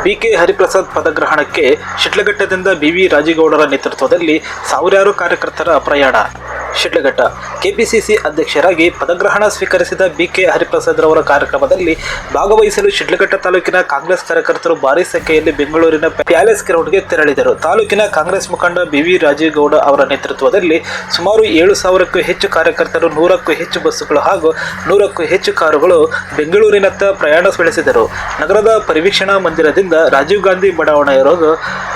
BK Hariprasad ಪದಗ್ರಹಣಕ್ಕೆ ಶಿಡ್ಲಘಟ್ಟದಿಂದ B V ರಾಜೇಗೌಡರ ನೇತೃತ್ವದಲ್ಲಿ ಸಾವಿರಾರು ಕಾರ್ಯಕರ್ತರ ಪ್ರಯಾಣ. ಶಿಡ್ಲಘಟ್ಟ ಕೆಪಿಸಿಸಿ ಅಧ್ಯಕ್ಷರಾಗಿ ಪದಗ್ರಹಣ ಸ್ವೀಕರಿಸಿದ ಬಿಕೆ ಹರಿಪ್ರಸಾದ್ ರವರ ಕಾರ್ಯಕ್ರಮದಲ್ಲಿ ಭಾಗವಹಿಸಲು ಶಿಡ್ಲಘಟ್ಟ ತಾಲೂಕಿನ ಕಾಂಗ್ರೆಸ್ ಕಾರ್ಯಕರ್ತರು ಭಾರೀ ಸಂಖ್ಯೆಯಲ್ಲಿ ಬೆಂಗಳೂರಿನ ಪ್ಯಾಲೇಸ್ ಗ್ರೌಂಡ್ಗೆ ತೆರಳಿದರು. ತಾಲೂಕಿನ ಕಾಂಗ್ರೆಸ್ ಮುಖಂಡ ಬಿವಿ ರಾಜೇಗೌಡ ಅವರ ನೇತೃತ್ವದಲ್ಲಿ ಸುಮಾರು 7,000ಕ್ಕೂ ಹೆಚ್ಚು ಕಾರ್ಯಕರ್ತರು, 100ಕ್ಕೂ ಹೆಚ್ಚು ಬಸ್ಸುಗಳು ಹಾಗೂ 100ಕ್ಕೂ ಹೆಚ್ಚು ಕಾರುಗಳು ಬೆಂಗಳೂರಿನತ್ತ ಪ್ರಯಾಣ ಬೆಳೆಸಿದರು. ನಗರದ ಪರಿವೀಕ್ಷಣಾ ಮಂದಿರದಿಂದ ರಾಜೀವ್ ಗಾಂಧಿ ಬಡಾವಣೆಯವರೆಗೂ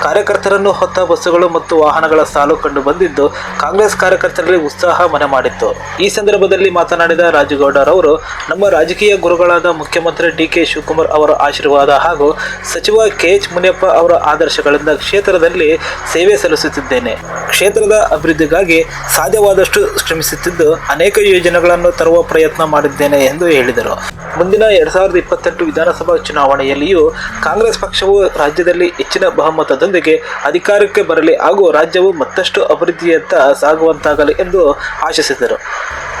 ಕಾರ್ಯಕರ್ತರನ್ನು ಹೊತ್ತ ಬಸ್ಸುಗಳು ಮತ್ತು ವಾಹನಗಳ ಸಾಲು ಕಂಡು ಬಂದಿದ್ದು ಕಾಂಗ್ರೆಸ್ ಕಾರ್ಯಕರ್ತರಲ್ಲಿ ಉತ್ಸಾಹ ಮನೆ ಮಾಡಿತ್ತು. ಈ ಸಂದರ್ಭದಲ್ಲಿ ಮಾತನಾಡಿದ ರಾಜೇಗೌಡರವರು, ನಮ್ಮ ರಾಜಕೀಯ ಗುರುಗಳಾದ ಮುಖ್ಯಮಂತ್ರಿ ಡಿ.ಕೆ. ಶಿವಕುಮಾರ್ ಅವರ ಆಶೀರ್ವಾದ ಹಾಗೂ ಸಚಿವ ಕೆ.ಎಚ್. ಮುನಿಯಪ್ಪ ಅವರ ಆದರ್ಶಗಳಿಂದ ಕ್ಷೇತ್ರದಲ್ಲಿ ಸೇವೆ ಸಲ್ಲಿಸುತ್ತಿದ್ದೇನೆ. ಕ್ಷೇತ್ರದ ಅಭಿವೃದ್ಧಿಗಾಗಿ ಸಾಧ್ಯವಾದಷ್ಟು ಶ್ರಮಿಸುತ್ತಿದ್ದು ಅನೇಕ ಯೋಜನೆಗಳನ್ನು ತರುವ ಪ್ರಯತ್ನ ಮಾಡಿದ್ದೇನೆ ಎಂದು ಹೇಳಿದರು. ಮುಂದಿನ 2028 ವಿಧಾನಸಭಾ ಚುನಾವಣೆಯಲ್ಲಿಯೂ ಕಾಂಗ್ರೆಸ್ ಪಕ್ಷವು ರಾಜ್ಯದಲ್ಲಿ ಹೆಚ್ಚಿನ ಬಹುಮತದೊಂದಿಗೆ ಅಧಿಕಾರಕ್ಕೆ ಬರಲಿ ಹಾಗೂ ರಾಜ್ಯವು ಮತ್ತಷ್ಟು ಅಭಿವೃದ್ಧಿಯತ್ತ ಸಾಗುವಂತಾಗಲಿ ಎಂದು ಆಶಿಸಿದರು.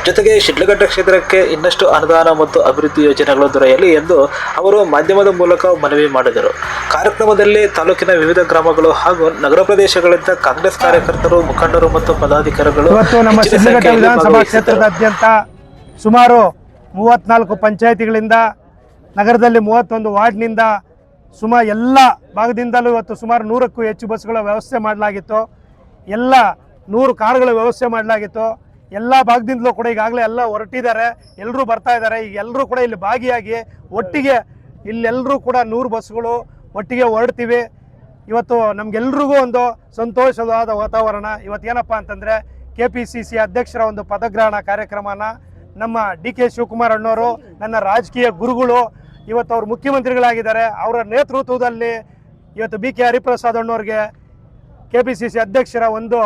ಜೊತೆಗೆ ಶಿಡ್ಲಘಟ್ಟ ಕ್ಷೇತ್ರಕ್ಕೆ ಇನ್ನಷ್ಟು ಅನುದಾನ ಮತ್ತು ಅಭಿವೃದ್ಧಿ ಯೋಜನೆಗಳು ದೊರೆಯಲಿ ಎಂದು ಅವರು ಮಾಧ್ಯಮದ ಮೂಲಕ ಮನವಿ ಮಾಡಿದರು. ಕಾರ್ಯಕ್ರಮದಲ್ಲಿ ತಾಲೂಕಿನ ವಿವಿಧ ಗ್ರಾಮಗಳು ಹಾಗೂ ನಗರ ಪ್ರದೇಶಗಳಿಂದ ಕಾಂಗ್ರೆಸ್ ಕಾರ್ಯಕರ್ತರು, ಮುಖಂಡರು ಮತ್ತು ಪದಾಧಿಕಾರಿಗಳು ನಮ್ಮ ಶಿಡ್ಲಘಟ್ಟ ವಿಧಾನಸಭಾ ಕ್ಷೇತ್ರದಾದ್ಯಂತ ಸುಮಾರು 34 ಪಂಚಾಯಿತಿಗಳಿಂದ ನಗರದಲ್ಲಿ 31 ವಾರ್ಡ್ನಿಂದ ಸುಮಾರು ಎಲ್ಲ ಭಾಗದಿಂದಲೂ ಇವತ್ತು ಸುಮಾರು 100ಕ್ಕೂ ಹೆಚ್ಚು ಬಸ್ಗಳ ವ್ಯವಸ್ಥೆ ಮಾಡಲಾಗಿತ್ತು. ಎಲ್ಲ 100 ಕಾರುಗಳ ವ್ಯವಸ್ಥೆ ಮಾಡಲಾಗಿತ್ತು. ಎಲ್ಲ ಭಾಗದಿಂದಲೂ ಕೂಡ ಈಗಾಗಲೇ ಎಲ್ಲ ಹೊರಟಿದ್ದಾರೆ, ಎಲ್ಲರೂ ಬರ್ತಾ ಇದ್ದಾರೆ. ಈಗ ಎಲ್ಲರೂ ಕೂಡ ಇಲ್ಲಿ ಭಾಗಿಯಾಗಿ ಒಟ್ಟಿಗೆ ಇಲ್ಲೆಲ್ಲರೂ ಕೂಡ 100 ಬಸ್ಗಳು ಒಟ್ಟಿಗೆ ಹೊರಡ್ತೀವಿ. ಇವತ್ತು ನಮಗೆಲ್ರಿಗೂ ಒಂದು ಸಂತೋಷವಾದ ವಾತಾವರಣ. ಇವತ್ತೇನಪ್ಪ ಅಂತಂದರೆ KPCC ಅಧ್ಯಕ್ಷರ ಒಂದು ಪದಗ್ರಹಣ ಕಾರ್ಯಕ್ರಮನ ನಮ್ಮ ಡಿ.ಕೆ. ಶಿವಕುಮಾರ್ ಅಣ್ಣವರು, ನನ್ನ ರಾಜಕೀಯ ಗುರುಗಳು, ಇವತ್ತು ಅವರು ಮುಖ್ಯಮಂತ್ರಿಗಳಾಗಿದ್ದಾರೆ. ಅವರ ನೇತೃತ್ವದಲ್ಲಿ ಇವತ್ತು ಬಿ.ಕೆ. ಹರಿಪ್ರಸಾದ್ ಅಣ್ಣವ್ರಿಗೆ KPCC ಅಧ್ಯಕ್ಷರ ಒಂದು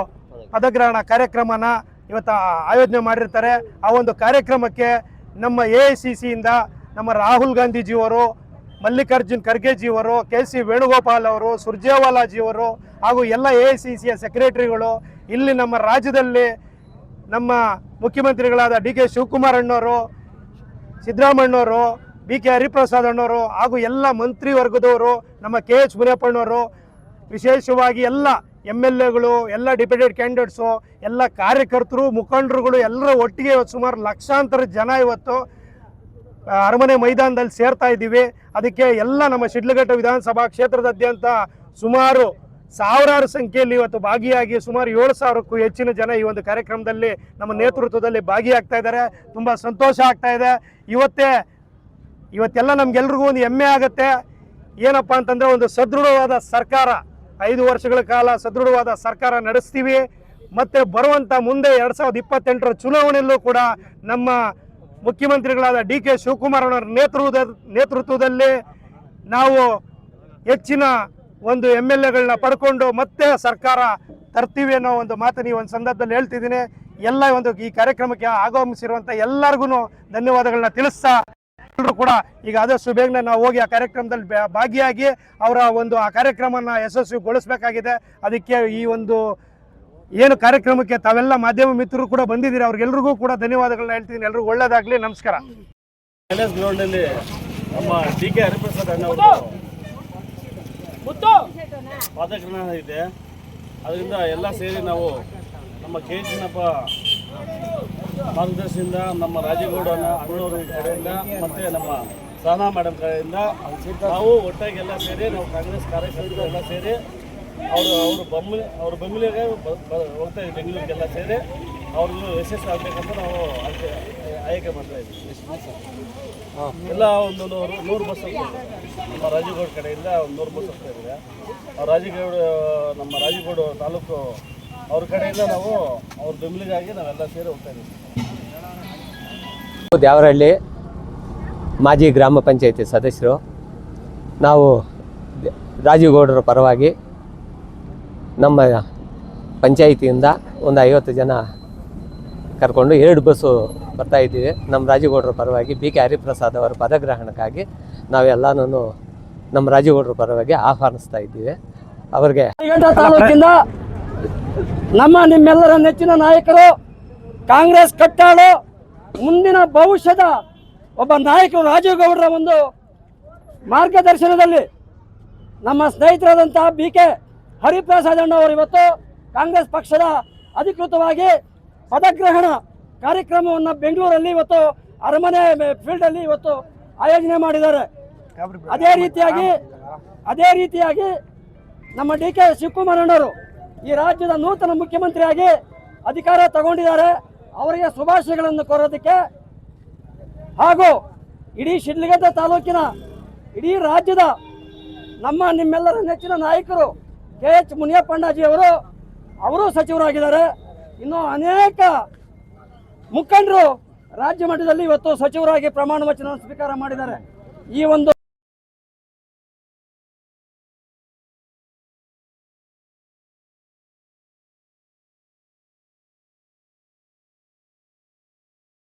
ಪದಗ್ರಹಣ ಕಾರ್ಯಕ್ರಮನ ಇವತ್ತು ಆಯೋಜನೆ ಮಾಡಿರ್ತಾರೆ. ಆ ಒಂದು ಕಾರ್ಯಕ್ರಮಕ್ಕೆ ನಮ್ಮ AICCಯಿಂದ ನಮ್ಮ ರಾಹುಲ್ ಗಾಂಧೀಜಿಯವರು, ಮಲ್ಲಿಕಾರ್ಜುನ್ ಖರ್ಗೆಜಿಯವರು, KC ವೇಣುಗೋಪಾಲ್ ಅವರು, ಸುರ್ಜೇವಾಲಾಜಿಯವರು ಹಾಗೂ ಎಲ್ಲ AICCಯ ಸೆಕ್ರೆಟರಿಗಳು, ಇಲ್ಲಿ ನಮ್ಮ ರಾಜ್ಯದಲ್ಲಿ ನಮ್ಮ ಮುಖ್ಯಮಂತ್ರಿಗಳಾದ ಡಿ.ಕೆ. ಶಿವಕುಮಾರ್ ಅಣ್ಣವರು, ಸಿದ್ದರಾಮಣ್ಣವರು, ಬಿ.ಕೆ. ಹರಿಪ್ರಸಾದ್ ಅಣ್ಣವರು ಹಾಗೂ ಎಲ್ಲ ಮಂತ್ರಿವರ್ಗದವರು, ನಮ್ಮ K.H. ಮುನಿಯಪ್ಪ ಅಣ್ಣವರು, ವಿಶೇಷವಾಗಿ ಎಲ್ಲ MLAಗಳು, ಎಲ್ಲ ಡಿಪ್ಯೂಟೆಡ್ ಕ್ಯಾಂಡಿಡೇಟ್ಸು, ಎಲ್ಲ ಕಾರ್ಯಕರ್ತರು, ಮುಖಂಡರುಗಳು ಎಲ್ಲರೂ ಒಟ್ಟಿಗೆ ಇವತ್ತು ಸುಮಾರು ಲಕ್ಷಾಂತರ ಜನ ಇವತ್ತು ಅರಮನೆ ಮೈದಾನದಲ್ಲಿ ಸೇರ್ತಾ ಇದ್ದೀವಿ. ಅದಕ್ಕೆ ಎಲ್ಲ ನಮ್ಮ ಶಿಡ್ಲಘಟ್ಟ ವಿಧಾನಸಭಾ ಕ್ಷೇತ್ರದಾದ್ಯಂತ ಸುಮಾರು ಸಾವಿರಾರು ಸಂಖ್ಯೆಯಲ್ಲಿ ಇವತ್ತು ಭಾಗಿಯಾಗಿ ಸುಮಾರು 7,000ಕ್ಕೂ ಹೆಚ್ಚಿನ ಜನ ಈ ಒಂದು ಕಾರ್ಯಕ್ರಮದಲ್ಲಿ ನಮ್ಮ ನೇತೃತ್ವದಲ್ಲಿ ಭಾಗಿಯಾಗ್ತಾ ಇದ್ದಾರೆ. ತುಂಬ ಸಂತೋಷ ಆಗ್ತಾ ಇದೆ. ಇವತ್ತೆಲ್ಲ ನಮಗೆಲ್ರಿಗೂ ಒಂದು ಹೆಮ್ಮೆ ಆಗುತ್ತೆ. ಏನಪ್ಪ ಅಂತಂದರೆ ಒಂದು ಸದೃಢವಾದ ಸರ್ಕಾರ, 5 ವರ್ಷಗಳ ಕಾಲ ಸದೃಢವಾದ ಸರ್ಕಾರ ನಡೆಸ್ತೀವಿ. ಮತ್ತು ಬರುವಂಥ ಮುಂದೆ 2028ರ ಚುನಾವಣೆಯಲ್ಲೂ ಕೂಡ ನಮ್ಮ ಮುಖ್ಯಮಂತ್ರಿಗಳಾದ ಡಿ.ಕೆ. ಶಿವಕುಮಾರ್ ಅವರ ನೇತೃತ್ವದಲ್ಲಿ ನಾವು ಹೆಚ್ಚಿನ ಒಂದು MLAಗಳನ್ನ ಪಡ್ಕೊಂಡು ಮತ್ತೆ ಸರ್ಕಾರ ತರ್ತೀವಿ ಅನ್ನೋ ಒಂದು ಮಾತನ್ನು ಈ ಒಂದು ಸಂದರ್ಭದಲ್ಲಿ ಹೇಳ್ತಿದ್ದೀನಿ. ಎಲ್ಲ ಒಂದು ಈ ಕಾರ್ಯಕ್ರಮಕ್ಕೆ ಆಗಮಿಸಿರುವಂಥ ಎಲ್ಲರಿಗೂ ಧನ್ಯವಾದಗಳನ್ನ ತಿಳಿಸ್ತಾ, ಎಲ್ಲರೂ ಕೂಡ ಈಗ ಆದಷ್ಟು ಬೇಗನೆ ನಾವು ಹೋಗಿ ಆ ಕಾರ್ಯಕ್ರಮದಲ್ಲಿ ಭಾಗಿಯಾಗಿ ಅವರ ಒಂದು ಆ ಕಾರ್ಯಕ್ರಮನ ಯಶಸ್ವಿಗೊಳಿಸಬೇಕಾಗಿದೆ. ಅದಕ್ಕೆ ಈ ಒಂದು ಏನು ಕಾರ್ಯಕ್ರಮಕ್ಕೆ ತಾವೆಲ್ಲ ಮಾಧ್ಯಮ ಮಿತ್ರರು ಕೂಡ ಬಂದಿದ್ದೀರಿ, ಅವ್ರಿಗೆಲ್ರಿಗೂ ಕೂಡ ಧನ್ಯವಾದಗಳನ್ನ ಹೇಳ್ತೀನಿ. ಎಲ್ರಿಗೂ ಒಳ್ಳೆಯದಾಗಲಿ. ನಮಸ್ಕಾರ. ಪ್ಯಾಲೇಸ್ ಗ್ರೌಂಡಲ್ಲಿ ನಮ್ಮ ಡಿ.ಕೆ. ಹರಿಪ್ರಸಾದ್ ಅಣ್ಣವರು ಪಾದಗ್ರಹಣ ಇದೆ. ಅದರಿಂದ ಎಲ್ಲ ಸೇರಿ ನಾವು ನಮ್ಮ K.H. ಮುನಿಯಪ್ಪ ಮಾರ್ಗದರ್ಶನದಿಂದ, ನಮ್ಮ ರಾಜೇಗೌಡ ಅಣ್ಣವರ ಕಡೆಯಿಂದ ಮತ್ತು ನಮ್ಮ ಸಹನಾ ಮೇಡಮ್ ಕಡೆಯಿಂದ ನಾವು ಒಟ್ಟಾಗಿ ಎಲ್ಲ ಸೇರಿ ನಾವು ಕಾಂಗ್ರೆಸ್ ಕಾರ್ಯಕರ್ತರೆಲ್ಲ ಸೇರಿ ಅವ್ರ ಬೆಂಬಲಿಗೆ ಹೋಗ್ತಾ ಇದ್ದೀವಿ. ಬೆಂಗಳೂರಿಗೆಲ್ಲ ಸೇರಿ ಅವ್ರದ್ದು ಯಶಸ್ವಿ ಆಗಬೇಕಂತ ನಾವು ಆಯ್ಕೆ ಮಾಡ್ತಾ ಇದ್ದೀವಿ. ಎಲ್ಲ ಒಂದು 100 ಬಸ್ ನಮ್ಮ ರಾಜೇಗೌಡ ಕಡೆಯಿಂದ ಒಂದು 100 ಬಸ್ ಹೋಗ್ತಾ ಇದ್ದೀವಿ. ನಮ್ಮ ರಾಜೇಗೌಡ ತಾಲೂಕು ಅವ್ರ ಕಡೆಯಿಂದ ನಾವು ಅವ್ರ ಬೆಂಬಲಿಗಾಗಿ ನಾವೆಲ್ಲ ಸೇರಿ ಹೋಗ್ತಾ ಇದ್ದೀವಿ. ದ್ಯಾವರಹಳ್ಳಿ ಮಾಜಿ ಗ್ರಾಮ ಪಂಚಾಯತಿ ಸದಸ್ಯರು. ನಾವು ರಾಜೇಗೌಡರ ಪರವಾಗಿ ನಮ್ಮ ಪಂಚಾಯಿತಿಯಿಂದ ಒಂದು 50 ಜನ ಕರ್ಕೊಂಡು 2 ಬಸ್ಸು ಬರ್ತಾ ಇದ್ದೀವಿ. ನಮ್ಮ ರಾಜೇಗೌಡರ ಪರವಾಗಿ ಬಿ.ಕೆ. ಹರಿಪ್ರಸಾದ್ ಅವರ ಪದಗ್ರಹಣಕ್ಕಾಗಿ ನಾವೆಲ್ಲನೂ ನಮ್ಮ ರಾಜೇಗೌಡರ ಪರವಾಗಿ ಆಹ್ವಾನಿಸ್ತಾ ಇದ್ದೀವಿ. ಅವರಿಗೆ ತಾಲೂಕಿಂದ ನಮ್ಮ ನಿಮ್ಮೆಲ್ಲರ ನೆಚ್ಚಿನ ನಾಯಕರು, ಕಾಂಗ್ರೆಸ್ ಕಟ್ಟಾಳು, ಮುಂದಿನ ಭವಿಷ್ಯದ ಒಬ್ಬ ನಾಯಕರು ರಾಜೇಗೌಡರ ಒಂದು ಮಾರ್ಗದರ್ಶನದಲ್ಲಿ ನಮ್ಮ ಸ್ನೇಹಿತರಾದಂಥ BK ಹರಿಪ್ರಸಾದ್ ಅಣ್ಣವರು ಇವತ್ತು ಕಾಂಗ್ರೆಸ್ ಪಕ್ಷದ ಅಧಿಕೃತವಾಗಿ ಪದಗ್ರಹಣ ಕಾರ್ಯಕ್ರಮವನ್ನು ಬೆಂಗಳೂರಲ್ಲಿ ಇವತ್ತು ಅರಮನೆ ಫೀಲ್ಡಲ್ಲಿ ಇವತ್ತು ಆಯೋಜನೆ ಮಾಡಿದ್ದಾರೆ. ಅದೇ ರೀತಿಯಾಗಿ ನಮ್ಮ DK ಶಿವಕುಮಾರ್ ಅಣ್ಣವರು ಈ ರಾಜ್ಯದ ನೂತನ ಮುಖ್ಯಮಂತ್ರಿಯಾಗಿ ಅಧಿಕಾರ ತಗೊಂಡಿದ್ದಾರೆ. ಅವರಿಗೆ ಶುಭಾಶಯಗಳನ್ನು ಕೋರೋದಕ್ಕೆ ಹಾಗೂ ಇಡೀ ಶಿಡ್ಲಘಟ್ಟ ತಾಲೂಕಿನ ಇಡೀ ರಾಜ್ಯದ ನಿಮ್ಮೆಲ್ಲರ ನೆಚ್ಚಿನ ನಾಯಕರು KH ಮುನಿಯಪ್ಪಣ್ಣಾಜಿ ಅವರು ಸಚಿವರಾಗಿದ್ದಾರೆ. ಇನ್ನು ಅನೇಕ ಮುಖಂಡರು ರಾಜ್ಯ ಮಟ್ಟದಲ್ಲಿ ಇವತ್ತು ಸಚಿವರಾಗಿ ಪ್ರಮಾಣ ವಚನ ಸ್ವೀಕಾರ ಮಾಡಿದ್ದಾರೆ. ಈ ಒಂದು